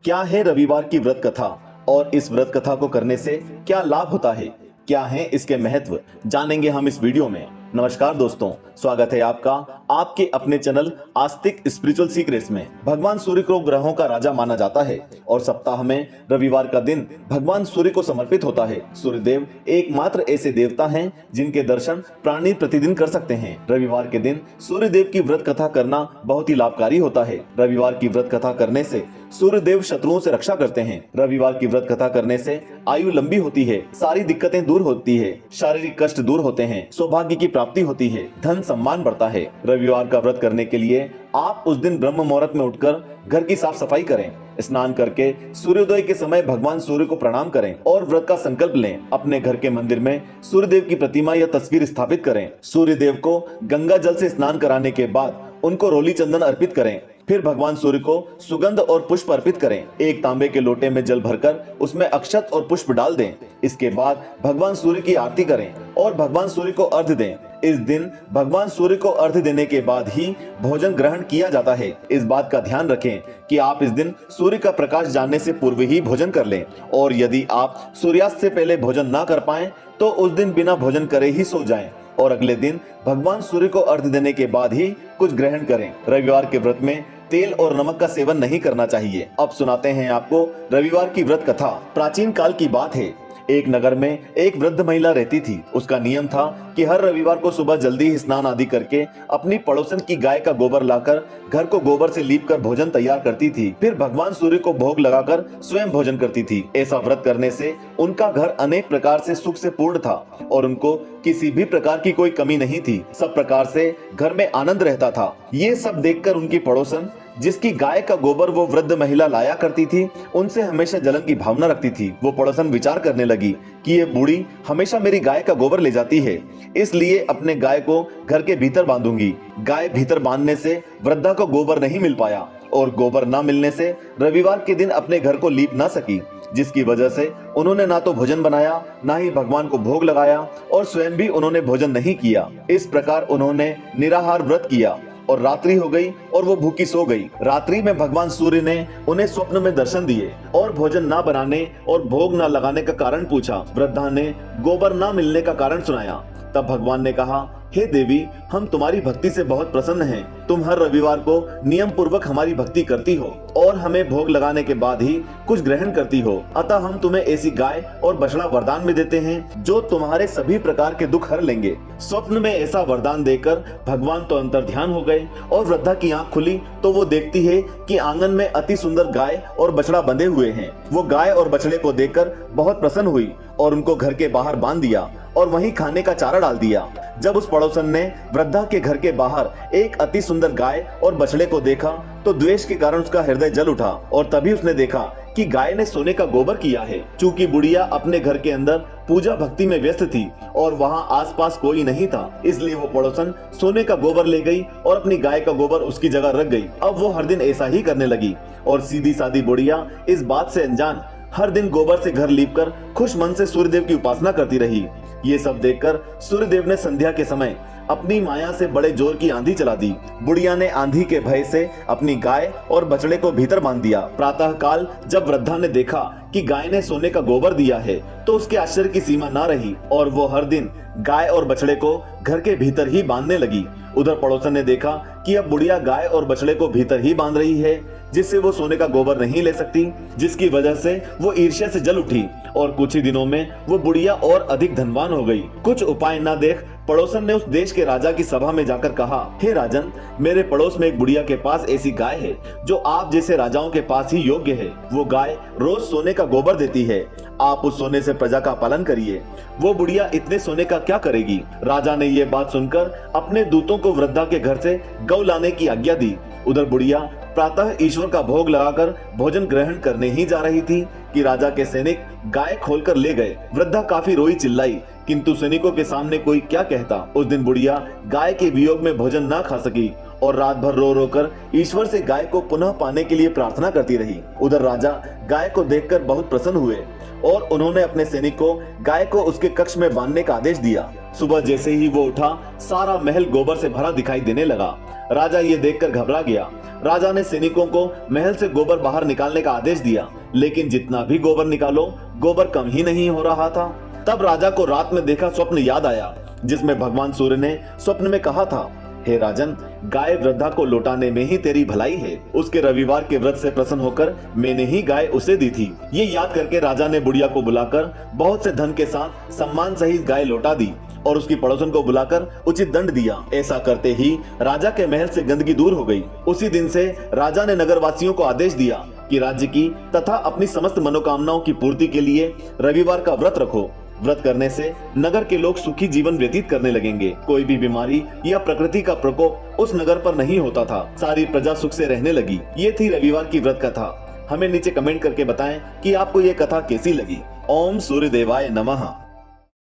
क्या है रविवार की व्रत कथा और इस व्रत कथा को करने से क्या लाभ होता है, क्या है इसके महत्व, जानेंगे हम इस वीडियो में। नमस्कार दोस्तों, स्वागत है आपका आपके अपने चैनल आस्तिक स्पिरिचुअल सीक्रेट्स में। भगवान सूर्य को ग्रहों का राजा माना जाता है और सप्ताह में रविवार का दिन भगवान सूर्य को समर्पित होता है। सूर्य देव एकमात्र ऐसे देवता हैं जिनके दर्शन प्राणी प्रतिदिन कर सकते हैं। रविवार के दिन सूर्य देव की व्रत कथा करना बहुत ही लाभकारी होता है। रविवार की व्रत कथा करने से सूर्य देव शत्रुओं से रक्षा करते हैं। रविवार की व्रत कथा करने से आयु लंबी होती है, सारी दिक्कतें दूर होती है, शारीरिक कष्ट दूर होते हैं, सौभाग्य की प्राप्ति होती है, धन सम्मान बढ़ता है। रविवार का व्रत करने के लिए आप उस दिन ब्रह्म मुहूर्त में उठकर घर की साफ सफाई करें, स्नान करके सूर्योदय के समय भगवान सूर्य को प्रणाम करें और व्रत का संकल्प लें। अपने घर के मंदिर में सूर्य देव की प्रतिमा या तस्वीर स्थापित करें। सूर्य देव को गंगा जल से स्नान कराने के बाद उनको रोली चंदन अर्पित करें। फिर भगवान सूर्य को सुगंध और पुष्प अर्पित करें। एक तांबे के लोटे में जल भरकर उसमें अक्षत और पुष्प डाल दें। इसके बाद भगवान सूर्य की आरती करें और भगवान सूर्य को अर्घ्य दें। इस दिन भगवान सूर्य को अर्घ्य देने के बाद ही भोजन ग्रहण किया जाता है। इस बात का ध्यान रखें कि आप इस दिन सूर्य का प्रकाश जानने से पूर्व ही भोजन कर लें और यदि आप सूर्यास्त से पहले भोजन ना कर पाएं तो उस दिन बिना भोजन करे ही सो जाएं और अगले दिन भगवान सूर्य को अर्घ्य देने के बाद ही कुछ ग्रहण करें। रविवार के व्रत में तेल और नमक का सेवन नहीं करना चाहिए। अब सुनाते हैं आपको रविवार की व्रत कथा। प्राचीन काल की बात है, एक नगर में एक वृद्ध महिला रहती थी। उसका नियम था कि हर रविवार को सुबह जल्दी ही स्नान आदि करके अपनी पड़ोसन की गाय का गोबर लाकर घर को गोबर से लीपकर भोजन तैयार करती थी। फिर भगवान सूर्य को भोग लगाकर स्वयं भोजन करती थी। ऐसा व्रत करने से उनका घर अनेक प्रकार से सुख से पूर्ण था और उनको किसी भी प्रकार की कोई कमी नहीं थी। सब प्रकार से घर में आनंद रहता था। ये सब देखकर उनकी पड़ोसन, जिसकी गाय का गोबर वो वृद्ध महिला लाया करती थी, उनसे हमेशा जलन की भावना रखती थी। वो पड़ोसन विचार करने लगी कि ये बूढ़ी हमेशा मेरी गाय का गोबर ले जाती है, इसलिए अपने गाय को घर के भीतर बांधूंगी। गाय भीतर बांधने से वृद्धा को गोबर नहीं मिल पाया और गोबर न मिलने से रविवार के दिन अपने घर को लीप ना सकी, जिसकी वजह से उन्होंने ना तो भोजन बनाया, ना ही भगवान को भोग लगाया और स्वयं भी उन्होंने भोजन नहीं किया। इस प्रकार उन्होंने निराहार व्रत किया और रात्रि हो गई और वो भूखी सो गई। रात्रि में भगवान सूर्य ने उन्हें स्वप्न में दर्शन दिए और भोजन ना बनाने और भोग ना लगाने का कारण पूछा। वृद्धा ने गोबर ना मिलने का कारण सुनाया। तब भगवान ने कहा, हे देवी, हम तुम्हारी भक्ति से बहुत प्रसन्न हैं। तुम हर रविवार को नियम पूर्वक हमारी भक्ति करती हो और हमें भोग लगाने के बाद ही कुछ ग्रहण करती हो, अतः हम तुम्हें ऐसी गाय और बछड़ा वरदान में देते हैं जो तुम्हारे सभी प्रकार के दुख हर लेंगे। स्वप्न में ऐसा वरदान देकर भगवान तो अंतर्ध्यान हो गए और वृद्धा की आंख खुली तो वो देखती है कि आंगन में अति सुंदर गाय और बछड़ा बंधे हुए हैं। वो गाय और बछड़े को देखकर बहुत प्रसन्न हुई और उनको घर के बाहर बांध दिया और वहीं खाने का चारा डाल दिया। जब उस पड़ोसन ने वृद्धा के घर के बाहर एक अति सुंदर गाय और बछड़े को देखा तो द्वेष के कारण उसका हृदय जल उठा और तभी उसने देखा कि गाय ने सोने का गोबर किया है। चूंकि बुढ़िया अपने घर के अंदर पूजा भक्ति में व्यस्त थी और वहां आसपास कोई नहीं था, इसलिए वो पड़ोसन सोने का गोबर ले गई और अपनी गाय का गोबर उसकी जगह रख गई। अब वो हर दिन ऐसा ही करने लगी और सीधी सादी बुढ़िया इस बात से अनजान हर दिन गोबर से घर लीपकर खुश मन से सूर्यदेव की उपासना करती रही। ये सब देखकर सूर्यदेव ने संध्या के समय अपनी माया से बड़े जोर की आंधी चला दी। बुढ़िया ने आंधी के भय से अपनी गाय और बछड़े को भीतर बांध दिया। प्रातः काल जब वृद्धा ने देखा कि गाय ने सोने का गोबर दिया है तो उसके आश्चर्य की सीमा ना रही और वो हर दिन गाय और बछड़े को घर के भीतर ही बांधने लगी। उधर पड़ोसन ने देखा कि अब बुढ़िया गाय और बछड़े को भीतर ही बांध रही है, जिससे वो सोने का गोबर नहीं ले सकती, जिसकी वजह से वो ईर्ष्या से जल उठी और कुछ ही दिनों में वो बुढ़िया और अधिक धनवान हो गई। कुछ उपाय न देख पड़ोसन ने उस देश के राजा की सभा में जाकर कहा, हे राजन, मेरे पड़ोस में एक बुढ़िया के पास ऐसी गाय है जो आप जैसे राजाओं के पास ही योग्य है। वो गाय रोज सोने का गोबर देती है, आप उस सोने से प्रजा का पालन करिए। वो बुढ़िया इतने सोने का क्या करेगी? राजा ने ये बात सुनकर अपने दूतों को वृद्धा के घर से गौ लाने की आज्ञा दी। उधर बुढ़िया प्रातः ईश्वर का भोग लगाकर भोजन ग्रहण करने ही जा रही थी कि राजा के सैनिक गाय खोलकर ले गए। वृद्धा काफी रोई चिल्लाई, किंतु सैनिकों के सामने कोई क्या कहता। उस दिन बुढ़िया गाय के वियोग में भोजन ना खा सकी और रात भर रो रो कर ईश्वर से गाय को पुनः पाने के लिए प्रार्थना करती रही। उधर राजा गाय को देखकर बहुत प्रसन्न हुए और उन्होंने अपने सैनिक को गाय को उसके कक्ष में बांधने का आदेश दिया। सुबह जैसे ही वो उठा, सारा महल गोबर से भरा दिखाई देने लगा। राजा ये देखकर घबरा गया। राजा ने सैनिकों को महल से गोबर बाहर निकालने का आदेश दिया, लेकिन जितना भी गोबर निकालो, गोबर कम ही नहीं हो रहा था। तब राजा को रात में देखा स्वप्न याद आया, जिसमें भगवान सूर्य ने स्वप्न में कहा था, हे राजन, गाय वृद्धा को लौटाने में ही तेरी भलाई है। उसके रविवार के व्रत से प्रसन्न होकर मैंने ही गाय उसे दी थी। ये याद करके राजा ने बुढ़िया को बुलाकर बहुत से धन के साथ सम्मान सहित गाय लौटा दी और उसकी पड़ोसन को बुलाकर उचित दंड दिया। ऐसा करते ही राजा के महल से गंदगी दूर हो गई। उसी दिन से राजा ने नगरवासियों को आदेश दिया कि राज्य की तथा अपनी समस्त मनोकामनाओं की पूर्ति के लिए रविवार का व्रत रखो। व्रत करने से नगर के लोग सुखी जीवन व्यतीत करने लगेंगे। कोई भी बीमारी या प्रकृति का प्रकोप उस नगर पर नहीं होता था। सारी प्रजा सुख से रहने लगी। ये थी रविवार की व्रत कथा। हमें नीचे कमेंट करके बताएं कि आपको ये कथा कैसी लगी। ओम सूर्य देवाय नमः।